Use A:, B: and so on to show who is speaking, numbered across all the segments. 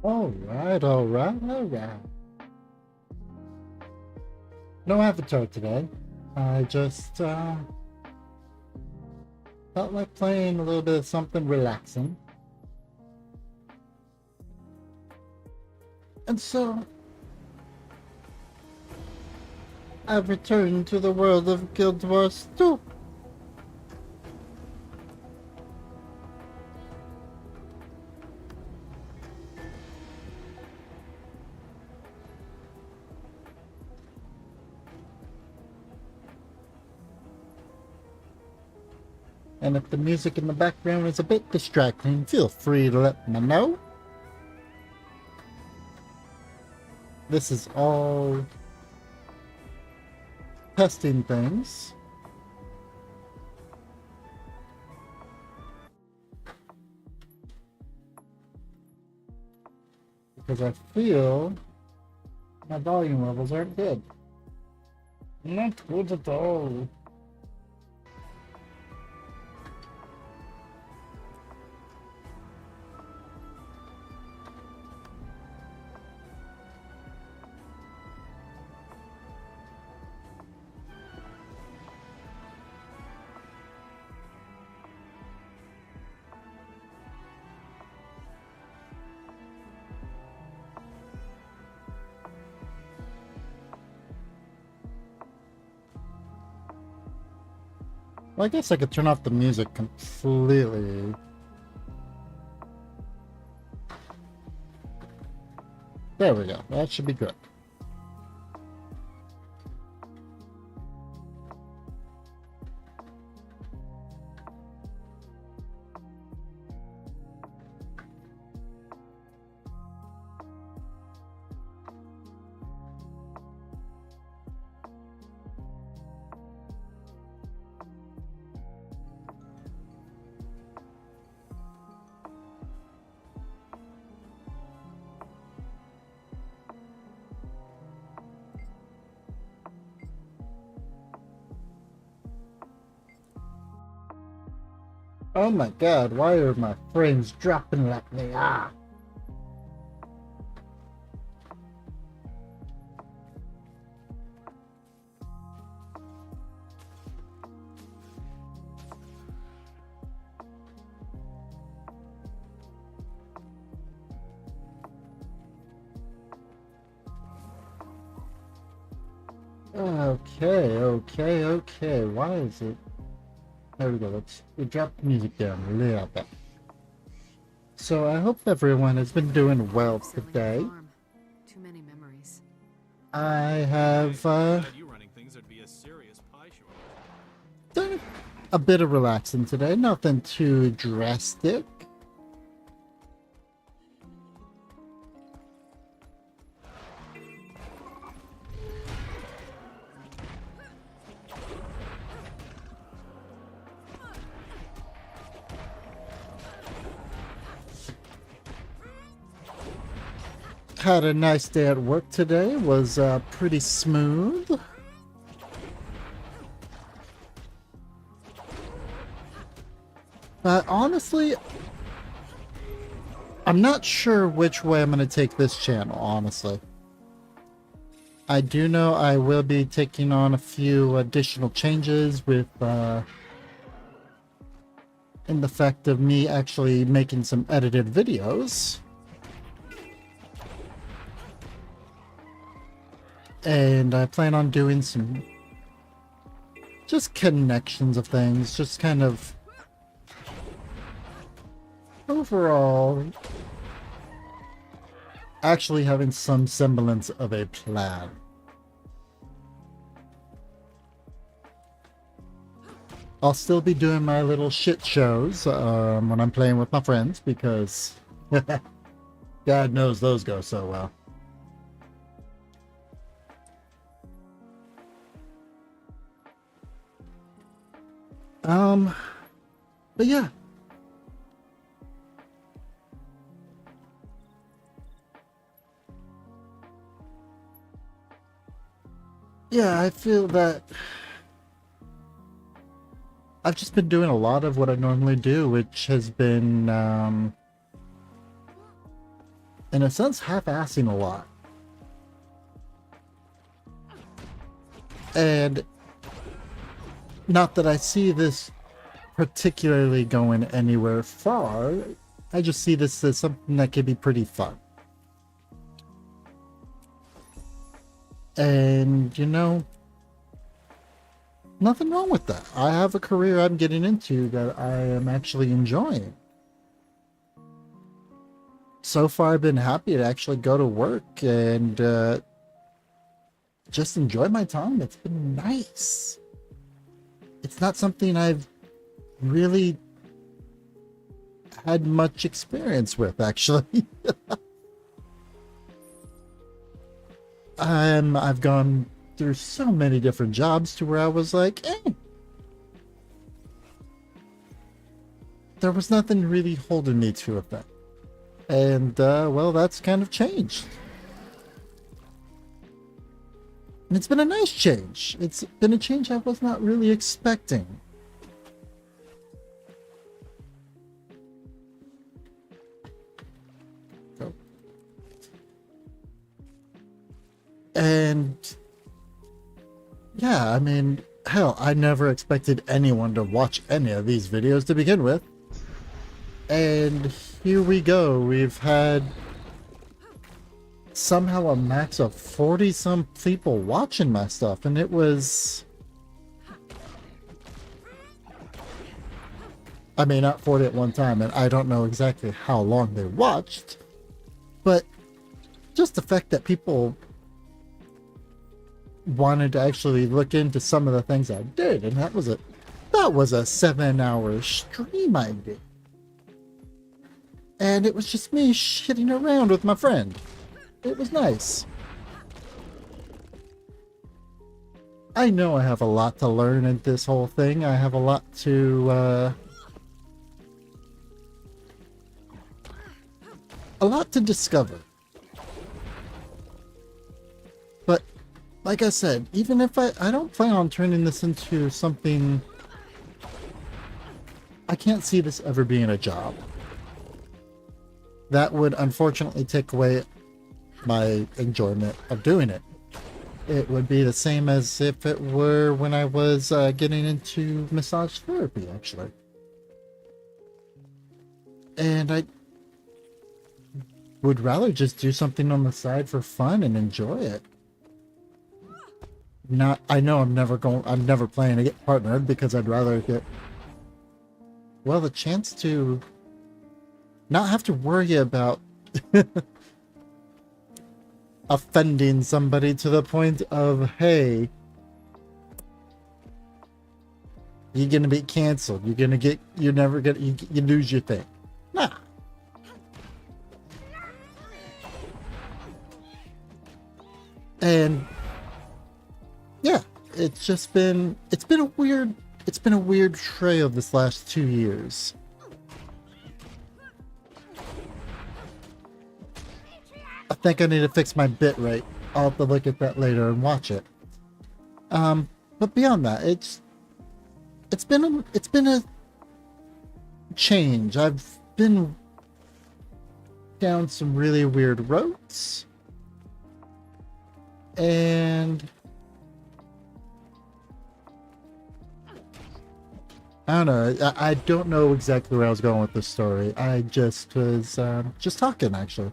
A: Alright, alright, alright. No avatar today. I just felt like playing a little bit of something relaxing. And so I've returned to the world of Guild Wars 2. And if the music in the background is a bit distracting, feel free to let me know. This is all testing things. Because I feel my volume levels aren't good. Not good at all. Well, I guess I could turn off the music completely. There we go. That should be good. Oh my god, why are my frames dropping like they are? Okay. Why is it? There we go. We drop the music down a little bit. So I hope everyone has been doing well today.
B: Too many memories.
A: I have done a bit of relaxing today. Nothing too drastic. Had a nice day at work today. Was pretty smooth. But honestly, I'm not sure which way I'm going to take this channel, honestly. I do know I will be taking on a few additional changes with in the fact of me actually making some edited videos. And I plan on doing some just connections of things, just kind of overall actually having some semblance of a plan. I'll still be doing my little shit shows when I'm playing with my friends because God knows those go so well. But yeah. Yeah, I feel that I've just been doing a lot of what I normally do, which has been in a sense, half-assing a lot. And not that I see this particularly going anywhere far, I just see this as something that could be pretty fun. And, you know, nothing wrong with that. I have a career I'm getting into that I am actually enjoying. So far, I've been happy to actually go to work and just enjoy my time. It's been nice. It's not something I've really had much experience with, actually. I've gone through so many different jobs to where I was like, there was nothing really holding me to it then. And, well, that's kind of changed. And it's been a nice change. It's been a change I was not really expecting. Go. And yeah, I mean, hell, I never expected anyone to watch any of these videos to begin with. And here we go. We've had somehow a max of 40 some people watching my stuff, and it was, I mean, not 40 at one time, and I don't know exactly how long they watched, but just the fact that people wanted to actually look into some of the things I did, and that was a 7-hour stream I did. And it was just me shitting around with my friend. It was nice. I know I have a lot to learn in this whole thing. I have a lot to discover. But like I said, even if I don't plan on turning this into something, I can't see this ever being a job. That would unfortunately take away my enjoyment of doing it. It would be the same as if it were when I was getting into massage therapy, actually. And I would rather just do something on the side for fun and enjoy it. I know I'm never planning to get partnered, because I'd rather get, well, the chance to not have to worry about offending somebody to the point of, hey, you're gonna be canceled, you lose your thing. Nah. And yeah, it's been a weird trail this last 2 years. I think I need to fix my bit rate. I'll have to look at that later and watch it. But beyond that, it's been a change. I've been down some really weird roads, and I don't know. I don't know exactly where I was going with this story. I just was just talking, actually.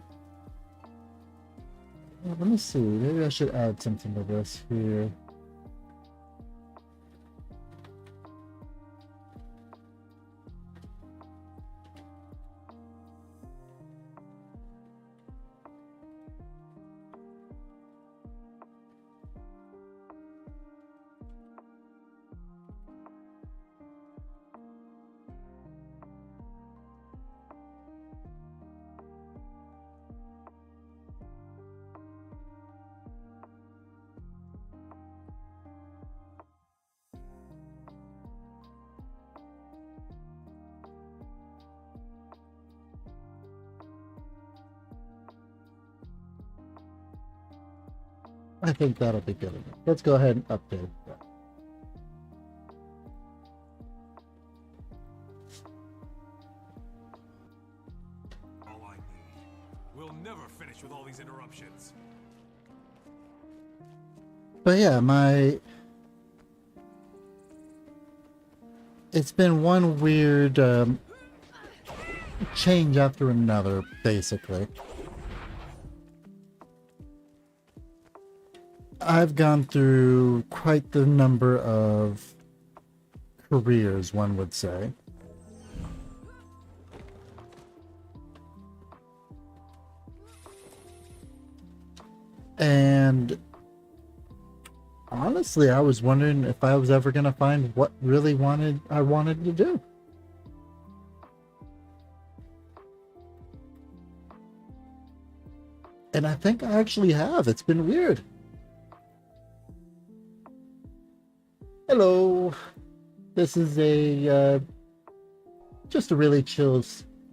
A: Well, let me see. Maybe I should add something to this here. I think that'll be good enough. Let's go ahead and update that.
C: All I need We'll never finish with all these interruptions.
A: But yeah, it's been one weird change after another, basically. I've gone through quite the number of careers, one would say. And honestly, I was wondering if I was ever going to find what really I wanted to do. And I think I actually have. It's been weird. Hello. This is just a really chill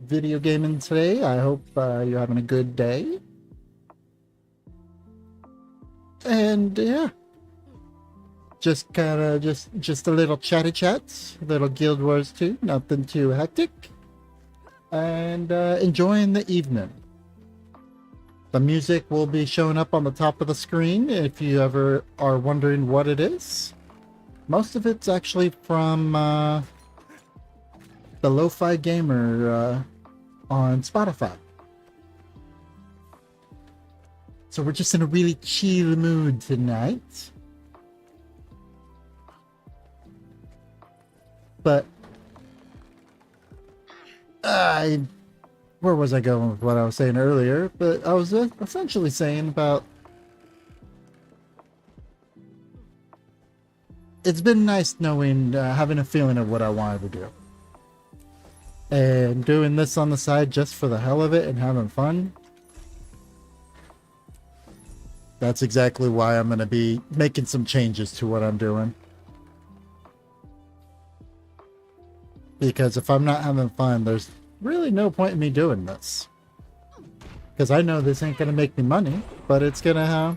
A: video gaming today. I hope you're having a good day. And yeah, just kind of just a little chatty chats, little Guild Wars 2, nothing too hectic, and enjoying the evening. The music will be showing up on the top of the screen if you ever are wondering what it is. Most of it's actually from the Lofi Gamer on Spotify. So we're just in a really chill mood tonight. But where was I going with what I was saying earlier? But I was essentially saying about it's been nice knowing, having a feeling of what I wanted to do. And doing this on the side just for the hell of it and having fun. That's exactly why I'm going to be making some changes to what I'm doing. Because if I'm not having fun, there's really no point in me doing this. Because I know this ain't going to make me money, but it's going to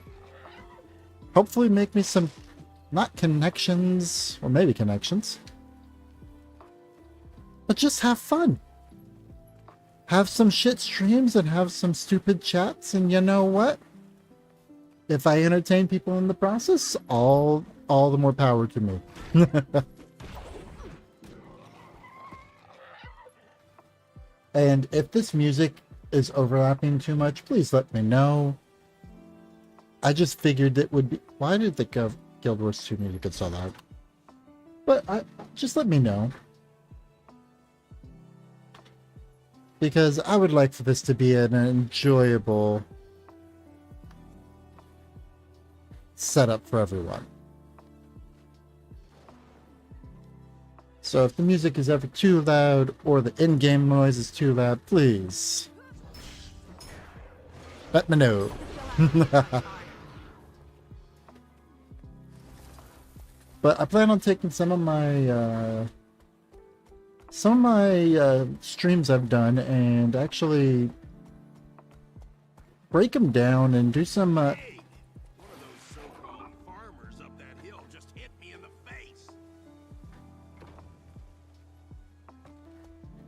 A: hopefully make me some, not connections, or maybe connections, but just have fun. Have some shit streams and have some stupid chats, and you know what? If I entertain people in the process, all the more power to me. And if this music is overlapping too much, please let me know. I just figured it would be... Why did the Guild Wars 2 music get so loud? But just let me know. Because I would like for this to be an enjoyable setup for everyone. So if the music is ever too loud or the in-game noise is too loud, please let me know. But I plan on taking some of my streams I've done and actually break them down and do some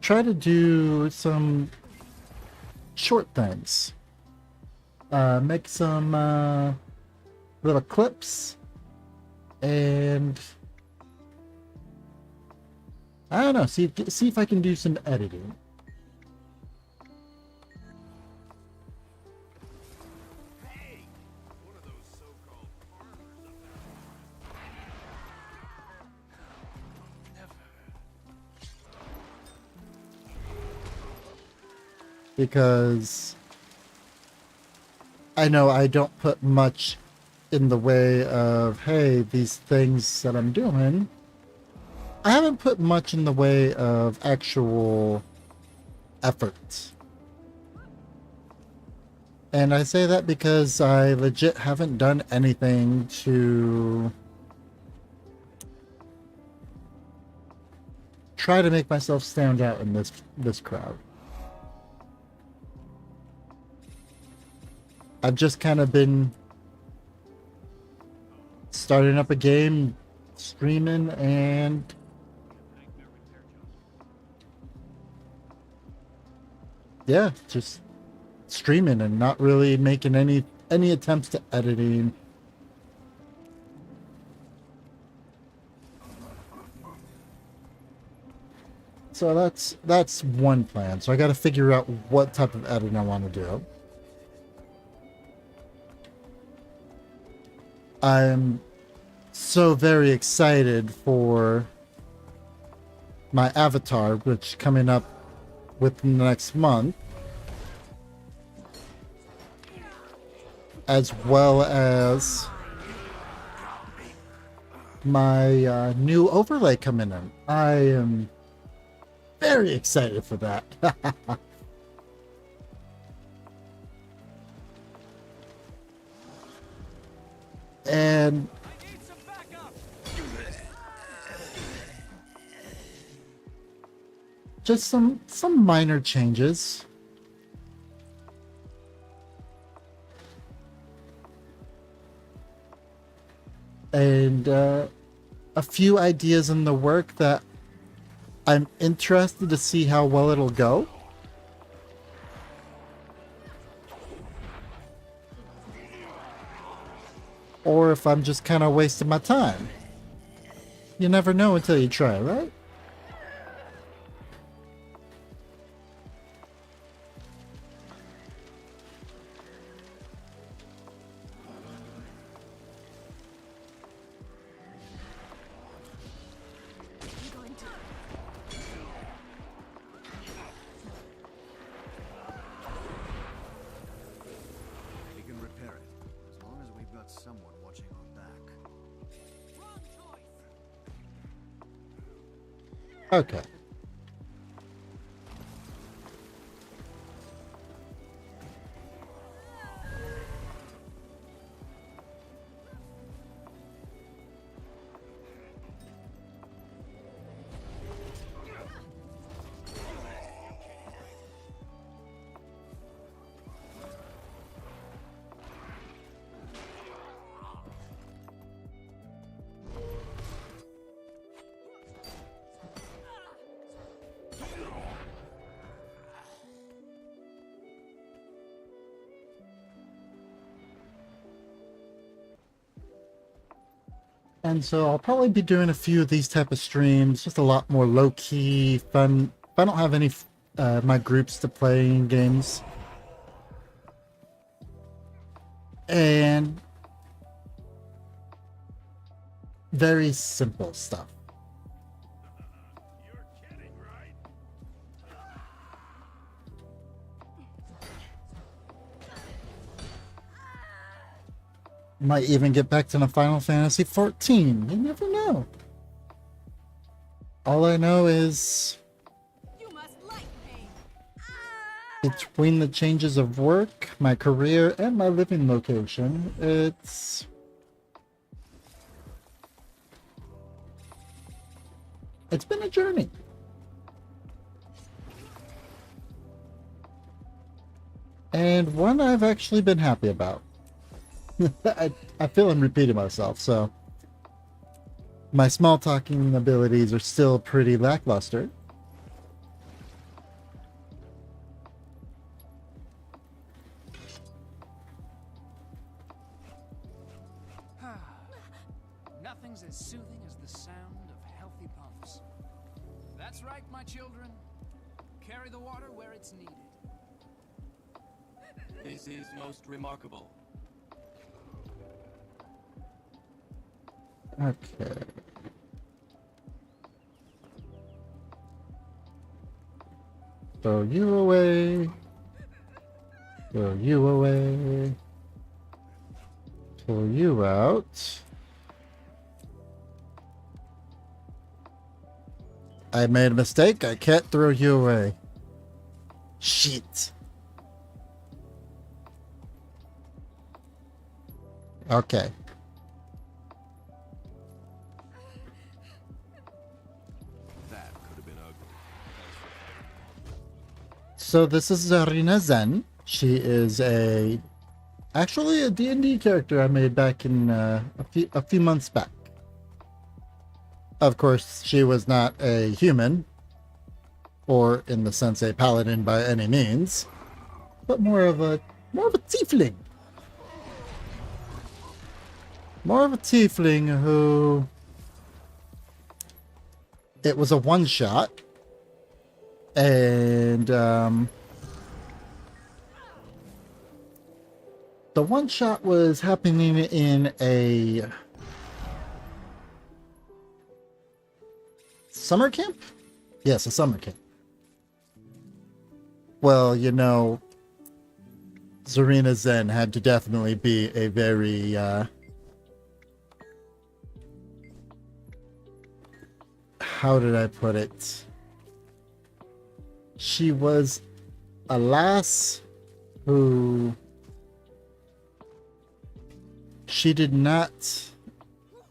A: try to do some short things. Make some little clips and I don't know, see if I can do some editing. Because I know I don't put much in the way of, hey, these things that I'm doing. I haven't put much in the way of actual effort. And I say that because I legit haven't done anything to try to make myself stand out in this crowd. I've just kind of been starting up a game, streaming, and yeah, just streaming and not really making any attempts to editing. So that's one plan. So I got to figure out what type of editing I want to do. I'm so very excited for my avatar, which coming up within the next month, as well as my new overlay coming in. I am very excited for that. And just some minor changes. And a few ideas in the work that I'm interested to see how well it'll go. Or if I'm just kind of wasting my time. You never know until you try, right?
D: We can repair it, as long as we've got someone watching our back.
A: Okay. And so I'll probably be doing a few of these type of streams, just a lot more low-key, fun. If I don't have any my groups to play in games. And very simple stuff.
C: You're kidding, right?
A: Might even get back to the Final Fantasy 14. You never know. All I know is between the changes of work, my career, and my living location, it's been a journey. And one I've actually been happy about. I feel I'm repeating myself, so my small talking abilities are still pretty lackluster.
E: Nothing's as soothing as the sound of healthy pumps. That's right, my children. Carry the water where it's needed.
F: This is most remarkable.
A: Okay. Throw you away. Throw you away. Pull you out. I made a mistake. I can't throw you away. Shit. Okay.
D: That could have been ugly.
A: So this is Zarina Zen. She is actually a D&D character I made back in a few months back. Of course, she was not a human, or in the sense a paladin by any means. but more of a tiefling. More of a tiefling who it was a one shot, and the one shot was happening in a summer camp? Yes, a summer camp. Well, you know, Zarina Zen had to definitely be a very, how did I put it? She was a lass who she did not.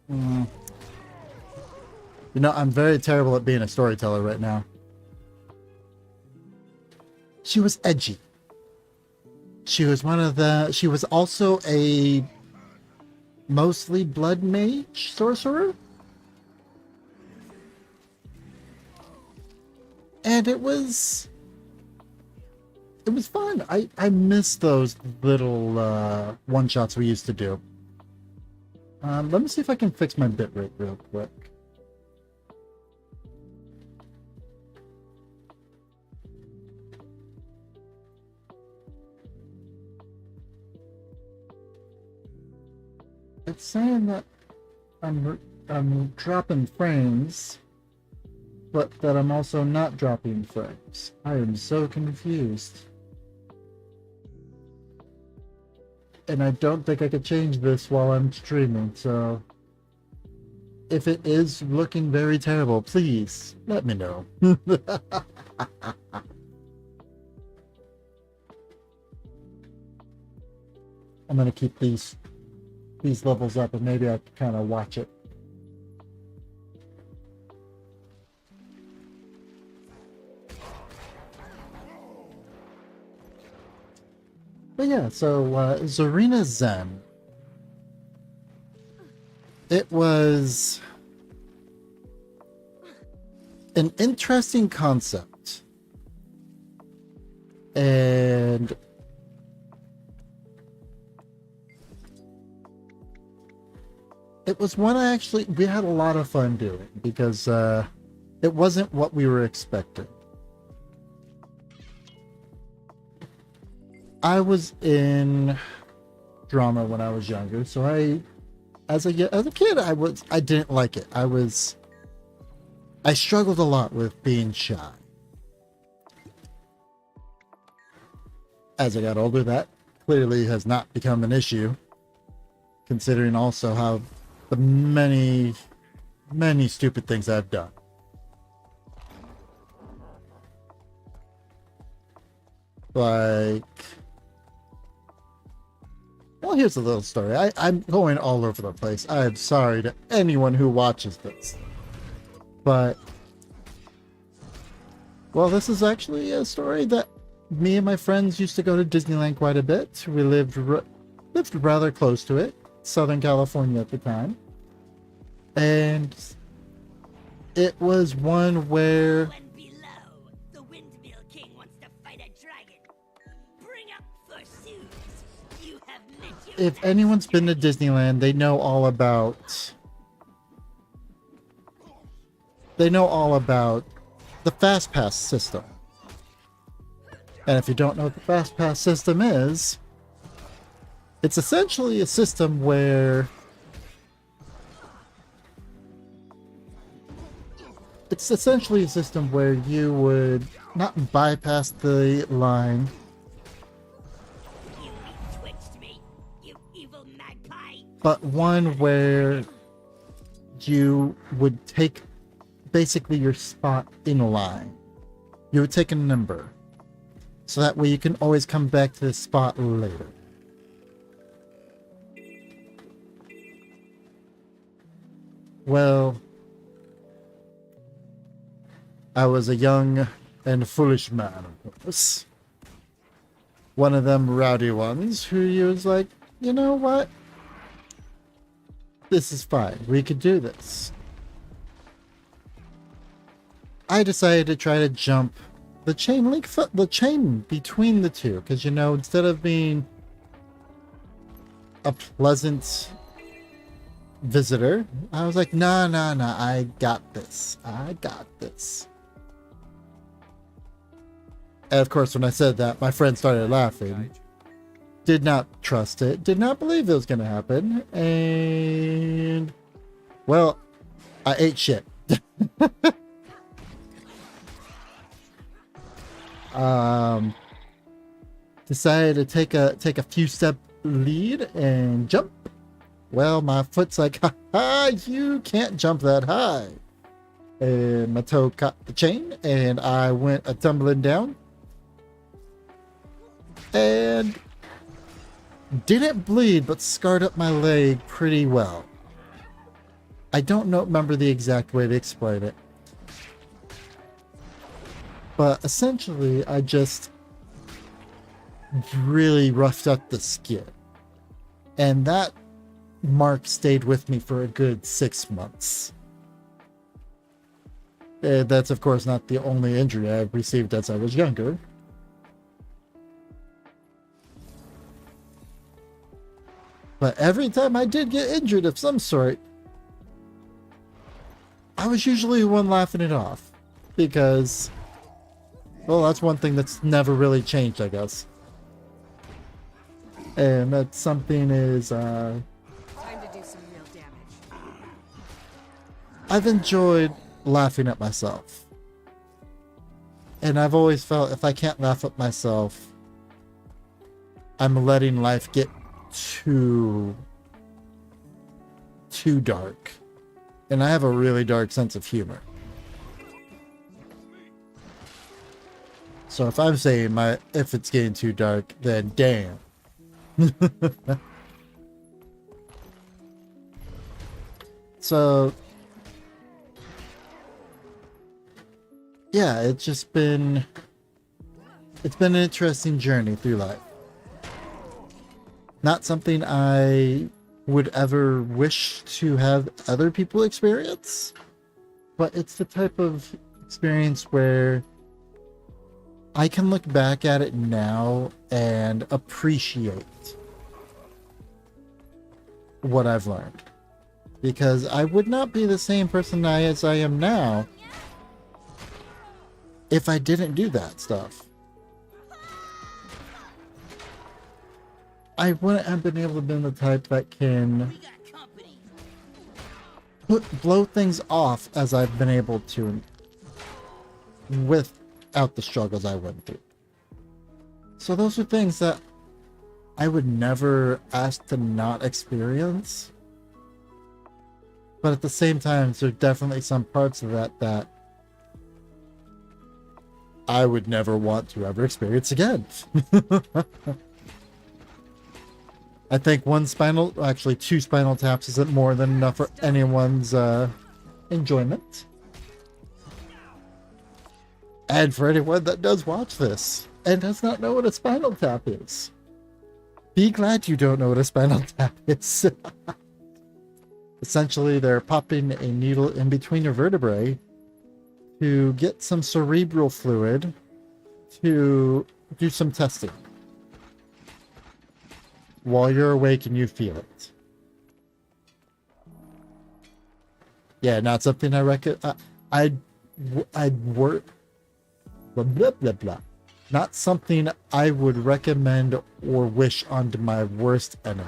A: You know, I'm very terrible at being a storyteller right now. She was edgy. She was she was also a mostly blood mage sorcerer. And it was fun. I miss those little one shots we used to do. Let me see if I can fix my bitrate real quick. It's saying that I'm dropping frames, but that I'm also not dropping frames. I am so confused. And I don't think I could change this while I'm streaming, so if it is looking very terrible, please let me know. I'm gonna keep these levels up, and maybe I can kind of watch it. But yeah, so Zarina Zen. It was an interesting concept. And it was one we had a lot of fun doing, because it wasn't what we were expecting. I was in drama when I was younger, so as a kid, I didn't like it. I struggled a lot with being shy. As I got older, that clearly has not become an issue, considering also how the many stupid things I've done. Like, well, here's a little story. I'm going all over the place. I'm sorry to anyone who watches this. But, well, this is actually a story that me and my friends used to go to Disneyland quite a bit. We lived rather close to it, Southern California at the time. And it was one where if anyone's been to Disneyland, they know all about the Fast Pass system. And if you don't know what the Fast Pass system is, it's essentially a system where you would not bypass the line. But one where you would take basically your spot in a line. You would take a number. So that way you can always come back to this spot later. Well, I was a young and foolish man, of course. One of them rowdy ones who was like, you know what? This is fine. We could do this. I decided to try to jump the chain link, the chain between the two, because you know, instead of being a pleasant visitor, I was like, nah, I got this. I got this. And of course, when I said that, my friend started laughing. Did not trust it. Did not believe it was going to happen. And, well, I ate shit. Decided to take a few step lead and jump. Well, my foot's like, ha ha, you can't jump that high. And my toe caught the chain, and I went a tumbling down. And didn't bleed, but scarred up my leg pretty well. I don't remember the exact way to explain it. But essentially, I just really roughed up the skin. And that mark stayed with me for a good 6 months. That's, of course, not the only injury I've received as I was younger. But every time I did get injured of some sort, I was usually the one laughing it off. Because, well, that's one thing that's never really changed, I guess. And that something is,
B: Time to do some real damage.
A: I've enjoyed laughing at myself. And I've always felt if I can't laugh at myself, I'm letting life get too dark. And I have a really dark sense of humor. So if I'm saying if it's getting too dark, then damn. So yeah, it's been an interesting journey through life. Not something I would ever wish to have other people experience, but it's the type of experience where I can look back at it now and appreciate what I've learned. Because I would not be the same person as I am now if I didn't do that stuff. I wouldn't have been able to be the type that can blow things off as I've been able to without the struggles I went through. So those are things that I would never ask to not experience. But at the same time, there's definitely some parts of that I would never want to ever experience again. I think two spinal taps isn't more than enough for anyone's enjoyment. And for anyone that does watch this and does not know what a spinal tap is, be glad you don't know what a spinal tap is. Essentially, they're popping a needle in between your vertebrae to get some cerebral fluid to do some testing while you're awake and you feel it. Yeah, not something I reckon. I'd work. Blah, blah, blah, blah. Not something I would recommend or wish onto my worst enemy.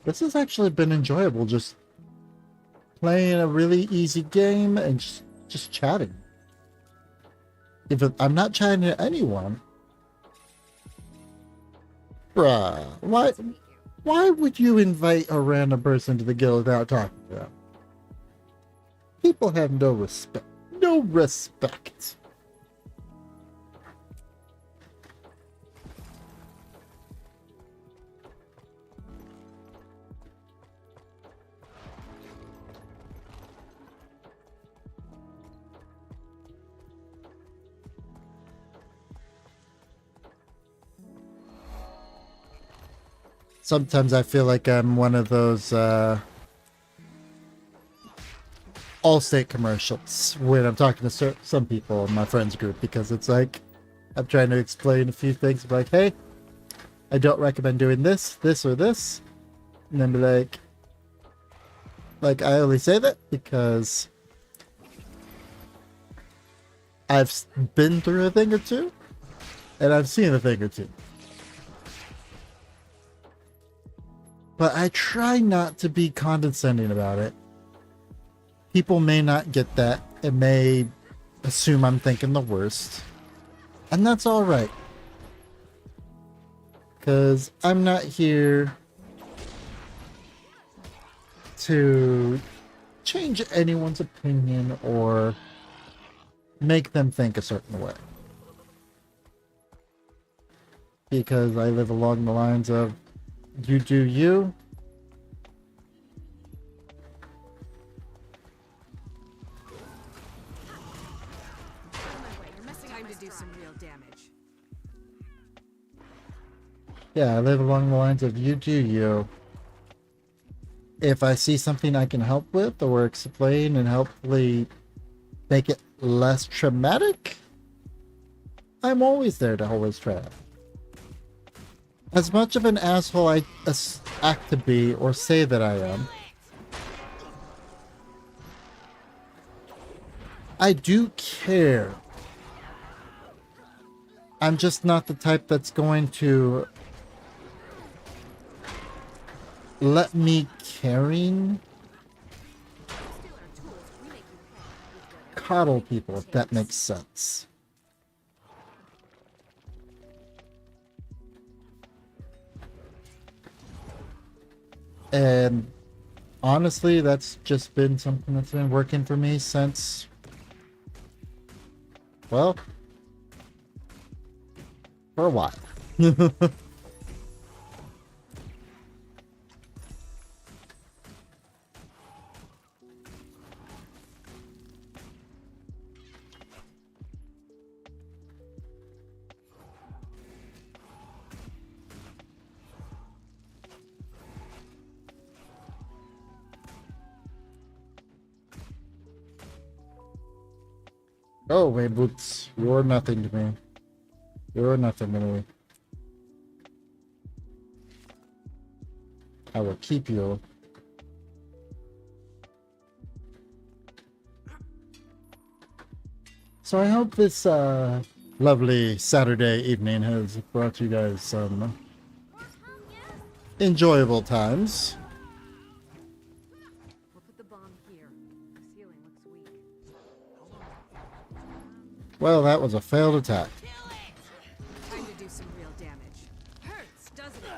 A: This has actually been enjoyable, just playing a really easy game and just chatting. I'm not chatting to anyone, bruh, why would you invite a random person to the guild without talking to them? People have no respect. No respect. sometimes I feel like I'm one of those Allstate commercials when I'm talking to some people in my friends group, because it's like I'm trying to explain a few things like, hey, I don't recommend doing this, this, or this, and then be like I only say that because I've been through a thing or two, and I've seen a thing or two. But I try not to be condescending about it. People may not get that and may assume I'm thinking the worst. And that's alright. Because I'm not here to change anyone's opinion or make them think a certain way. Because I live along the lines of, you do you.
B: Time to do some real damage.
A: Yeah, I live along the lines of, you do you. If I see something I can help with or explain and hopefully make it less traumatic, I'm always there to always try. As much of an asshole I act to be or say that I am, I do care. I'm just not the type that's going to let me caring coddle people, if that makes sense. And honestly, that's just been something that's been working for me since, well, for a while. Oh, wait, Boots, you're nothing to me. You're nothing to me. I will keep you. So I hope this lovely Saturday evening has brought you guys some enjoyable times.
B: We'll put the bomb here. The ceiling looks weak.
A: Well, that was a failed attack.
B: Time to do some real damage. Hurts, doesn't it?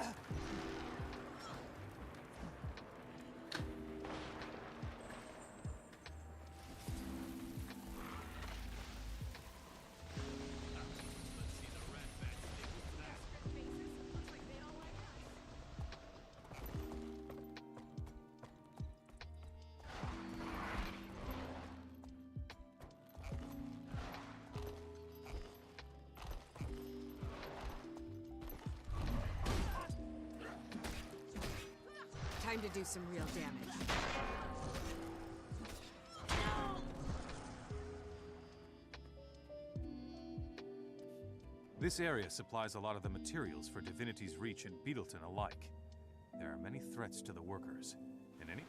B: Time to do some real damage.
C: This area supplies a lot of the materials for Divinity's Reach and Beetleton alike. There are many threats to the workers. And any?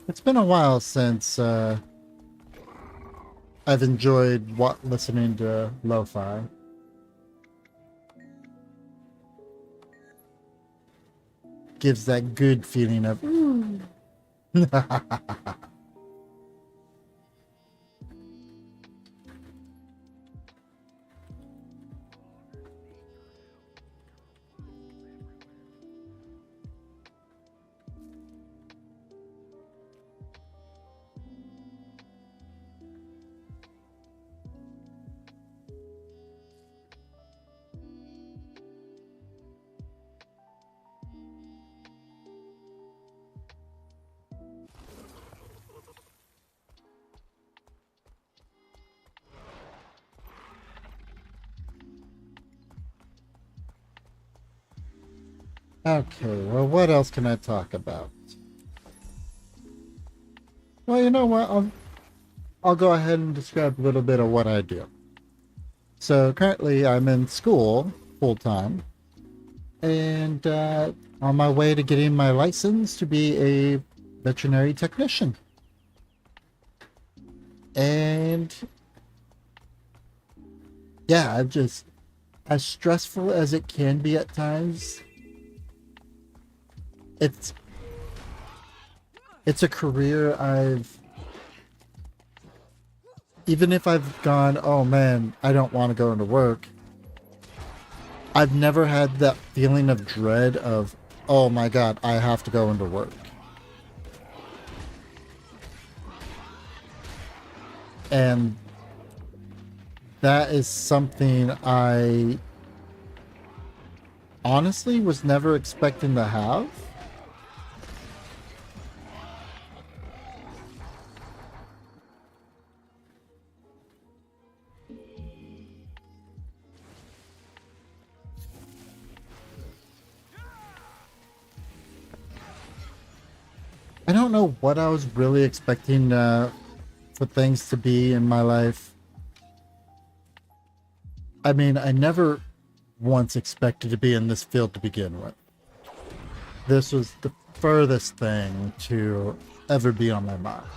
A: It's been a while since I've enjoyed listening to lo-fi. Gives that good feeling of Okay, well, what else can I talk about? Well, you know what? I'll go ahead and describe a little bit of what I do. So currently, I'm in school full time, and on my way to getting my license to be a veterinary technician. And yeah, I'm just as stressful as it can be at times. It's a career even if I've gone, oh man, I don't want to go into work, I've never had that feeling of dread of, oh my god, I have to go into work. And that is something I honestly was never expecting to have. I don't know what I was really expecting for things to be in my life. I mean, I never once expected to be in this field to begin with. This was the furthest thing to ever be on my mind.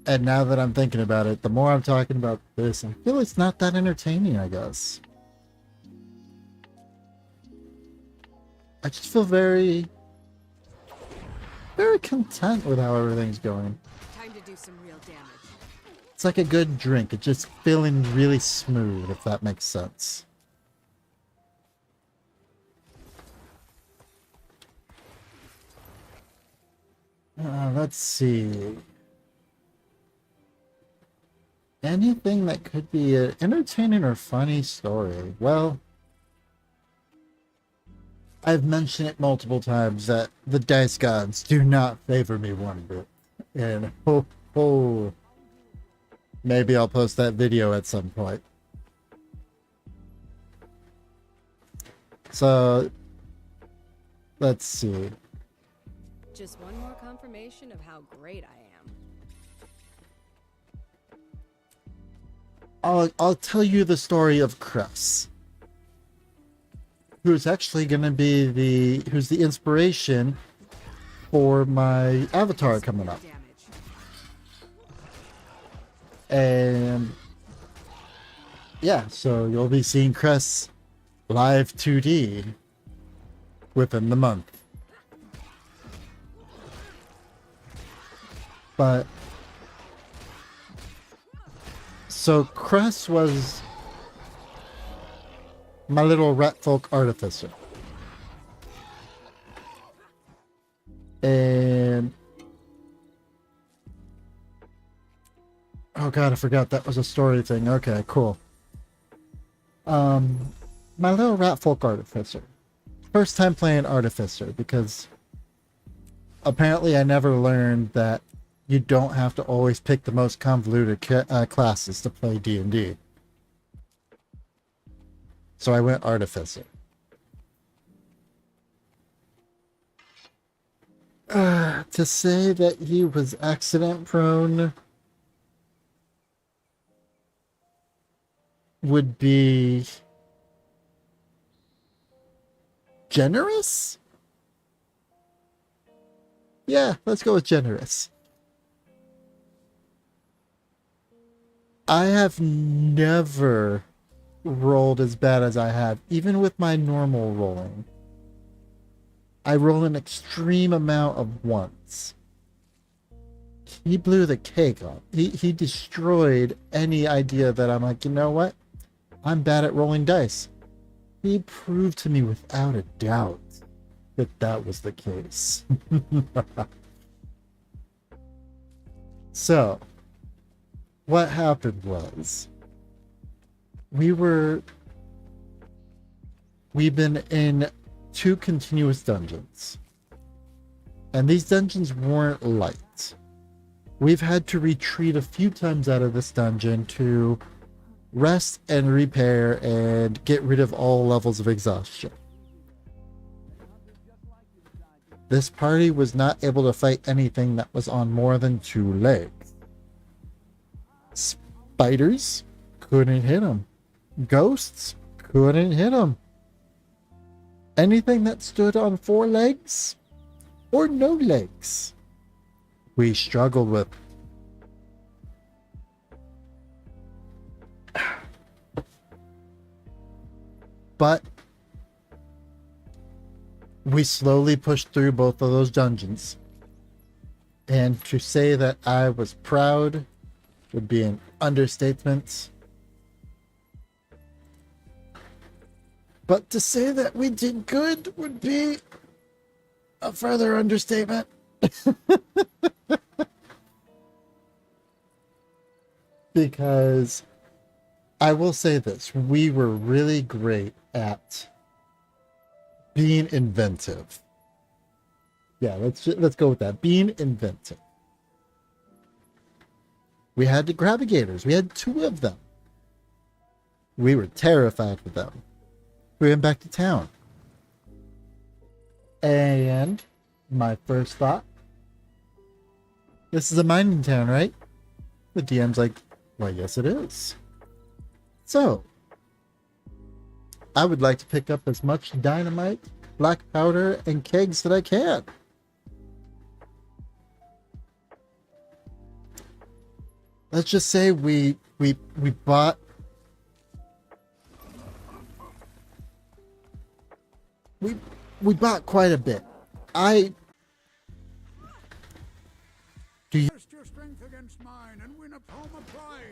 A: And now that I'm thinking about it, the more I'm talking about this, I feel it's not that entertaining, I guess. I just feel very content with how everything's going.
B: Time to do some real damage.
A: It's like a good drink. It's just feeling really smooth, if that makes sense. Let's see. Anything that could be an entertaining or funny story. Well, I've mentioned it multiple times that the dice gods do not favor me one bit. And maybe I'll post that video at some point. So, let's see.
B: Just one more confirmation of how great I am.
A: I'll tell you the story of Cress, who's actually going to be who's the inspiration for my avatar coming up.
B: Damage.
A: And yeah, so you'll be seeing Cress live 2D within the month. But so Cress was my little rat folk artificer. And oh god, I forgot that was a story thing. Okay, cool. My little rat folk artificer. First time playing artificer because apparently I never learned that you don't have to always pick the most convoluted classes to play D&D. So I went artificer. To say that he was accident prone would be generous? Yeah, let's go with generous. I have never rolled as bad as I have, even with my normal rolling. I roll an extreme amount of once. He blew the cake off. He destroyed any idea that I'm like, you know what? I'm bad at rolling dice. He proved to me without a doubt that that was the case. So, what happened was, we've been in 2 continuous dungeons. And these dungeons weren't light. We've had to retreat a few times out of this dungeon to rest and repair and get rid of all levels of exhaustion. This party was not able to fight anything that was on more than 2 legs. Spiders couldn't hit them. Ghosts couldn't hit them. Anything that stood on 4 legs or no legs, we struggled with. But we slowly pushed through both of those dungeons. And to say that I was proud would be an understatement. But to say that we did good would be a further understatement. Because I will say this, we were really great at being inventive. Yeah, let's go with that. Being inventive. We had the gravigators. We had 2 of them. We were terrified of them. We went back to town. And my first thought, this is a mining town, right? The DM's like, well, yes, it is. So, I would like to pick up as much dynamite, black powder, and kegs that I can. Let's just say we bought we bought quite a bit. Do you
G: Test your strength against mine and win a Palmer prize.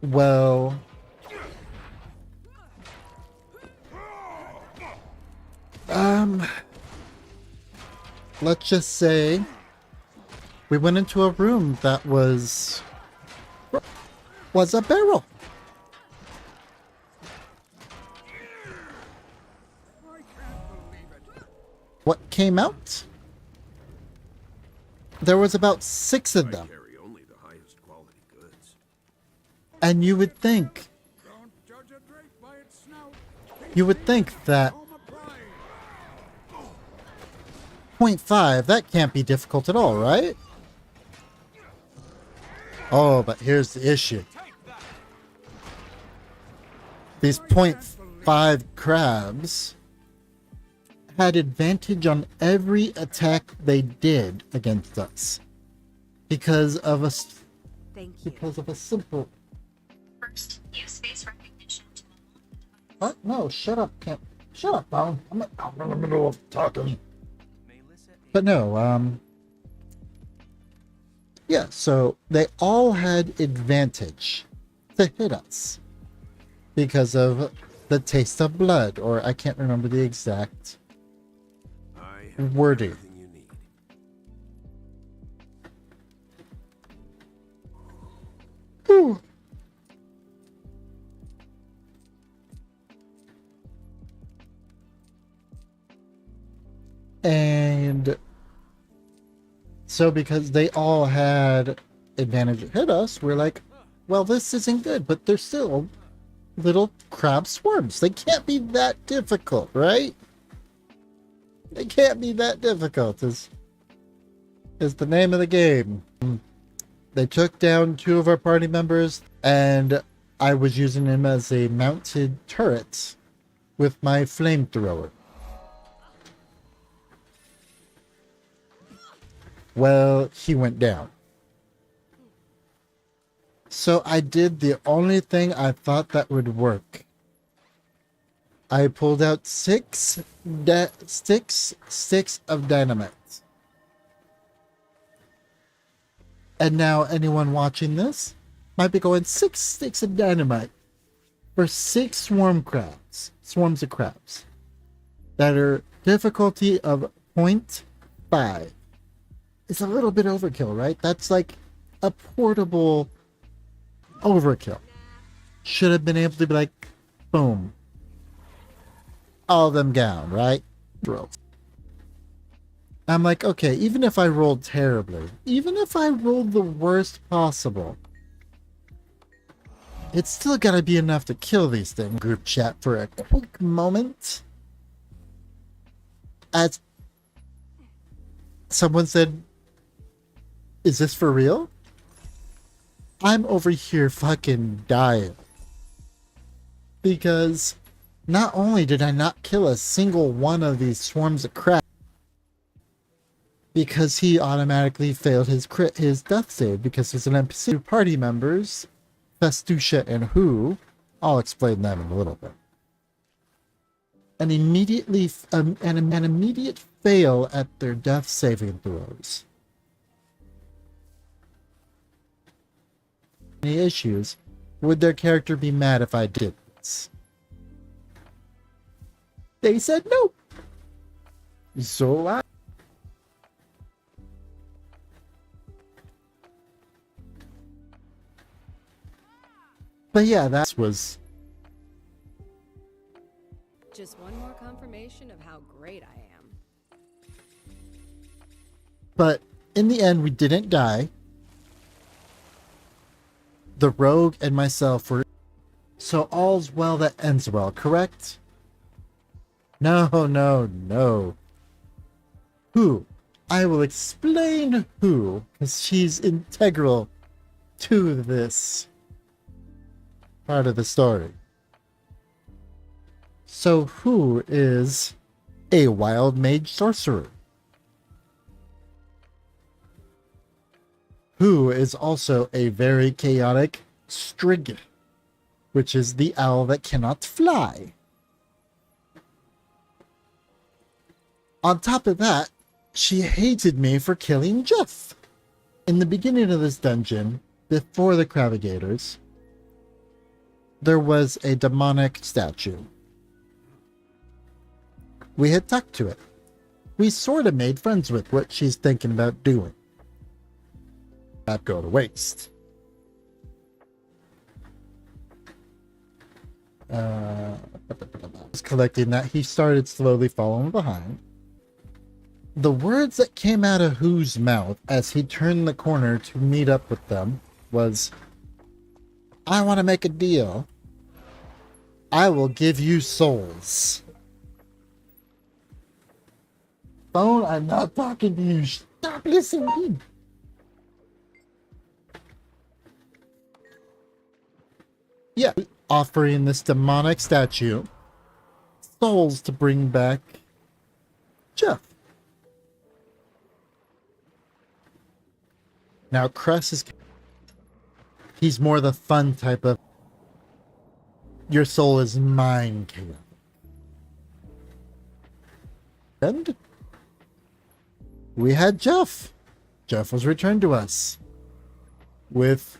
A: well let's just say we went into a room that was a barrel.
G: I can't believe it.
A: What came out? There was about 6 of them.
G: Carry only the highest quality goods.
A: And you would think
G: Don't judge a drake by its snout.
A: that
G: Palmer prize.
A: 0.5, that can't be difficult at all, right? Oh, but here's the issue. These 0.5 crabs had advantage on every attack they did against us because of a
B: Thank you.
A: simple.
H: First, use face recognition to
A: What? No, shut up, Camp. Shut up, Bone. I'm in the middle of talking. But no, yeah, so they all had advantage to hit us because of the taste of blood, or I can't remember the exact
G: I have
A: wording.
G: everything you need.
A: Whew. And so because they all had advantage to hit us, we're like, well, this isn't good, but they're still little crab swarms. They can't be that difficult, right? They can't be that difficult is the name of the game. They took down 2 of our party members, and I was using him as a mounted turret with my flamethrower. Well, he went down. So I did the only thing I thought that would work. I pulled out 6 sticks of dynamite. And now anyone watching this might be going 6 sticks of dynamite for 6 swarms of crabs that are difficulty of 0.5. It's a little bit overkill, right? That's like a portable overkill. Should have been able to be like, boom. All of them down, right? I'm like, okay, even if I rolled terribly, even if I rolled the worst possible, It's still gotta be enough to kill these things. Group chat for a quick moment. As someone said, is this for real? I'm over here fucking dying. Because not only did I not kill a single one of these swarms of crap, because he automatically failed his death save because he's an NPC. Party members, Festucia and Who, I'll explain them in a little bit. An immediate fail at their death saving throws. Any issues? Would their character be mad if I did this? They said no. So but yeah, that was
I: just one more confirmation of how great I am.
A: But in the end, we didn't die. The rogue and myself were... So all's well that ends well, correct? No, no, no. Who? I will explain Who, because she's integral to this part of the story. So Who is a wild mage sorcerer. Who is also a very chaotic Strig, which is the owl that cannot fly. On top of that, she hated me for killing Jeff. In the beginning of this dungeon, before the Cravigators, there was a demonic statue. We had talked to it. We sort of made friends with what she's thinking about doing. Not go to waste. Was collecting that, he started slowly following behind. The words that came out of Who's mouth as he turned the corner to meet up with them was, I want to make a deal. I will give you souls. Phone, I'm not talking to you. Stop listening. Yeah, offering this demonic statue souls to bring back Jeff. Now, Cress is... He's more the fun type of... Your soul is mine, Caleb. And... we had Jeff. Jeff was returned to us. With...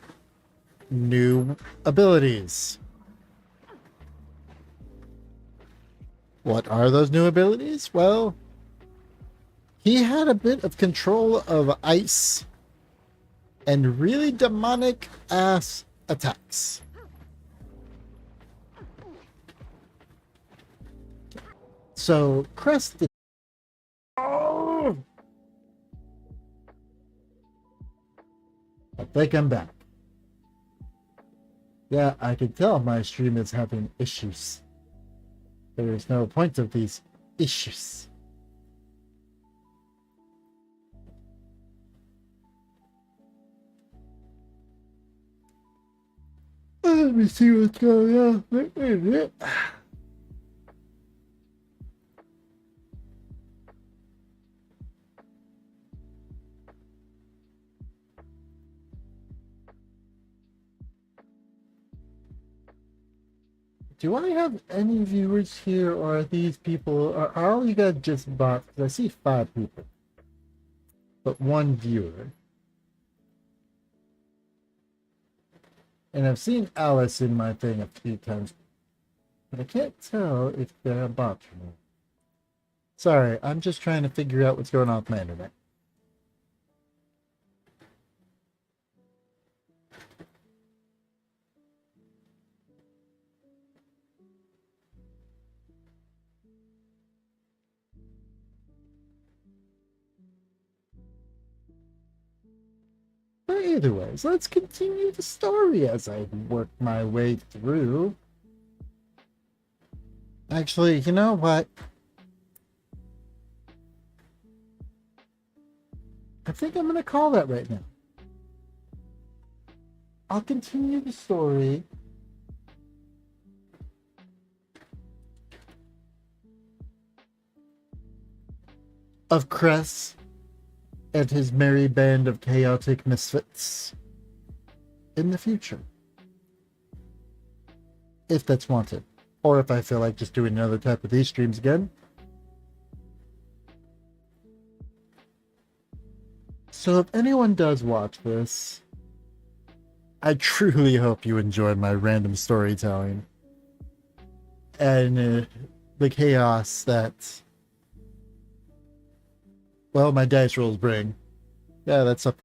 A: new abilities. What are those new abilities? Well... he had a bit of control of ice... and really demonic ass attacks. So Crest did... Oh! I think I'm back. Yeah, I can tell my stream is having issues. There is no point of these issues. Let me see what's going on. Do I have any viewers here, or are these people, are all you guys just bots? Because I see 5 people, but 1 viewer. And I've seen Alice in my thing a few times, but I can't tell if they're a bot or not. Sorry, I'm just trying to figure out what's going on with my internet. Either ways, let's continue the story as I work my way through. Actually, you know what? I think I'm going to call that right now. I'll continue the story of Cress and his merry band of chaotic misfits in the future. If that's wanted. Or if I feel like just doing another type of these streams again. So if anyone does watch this, I truly hope you enjoy my random storytelling. And the chaos that, well, my dice rolls bring. Yeah, that's up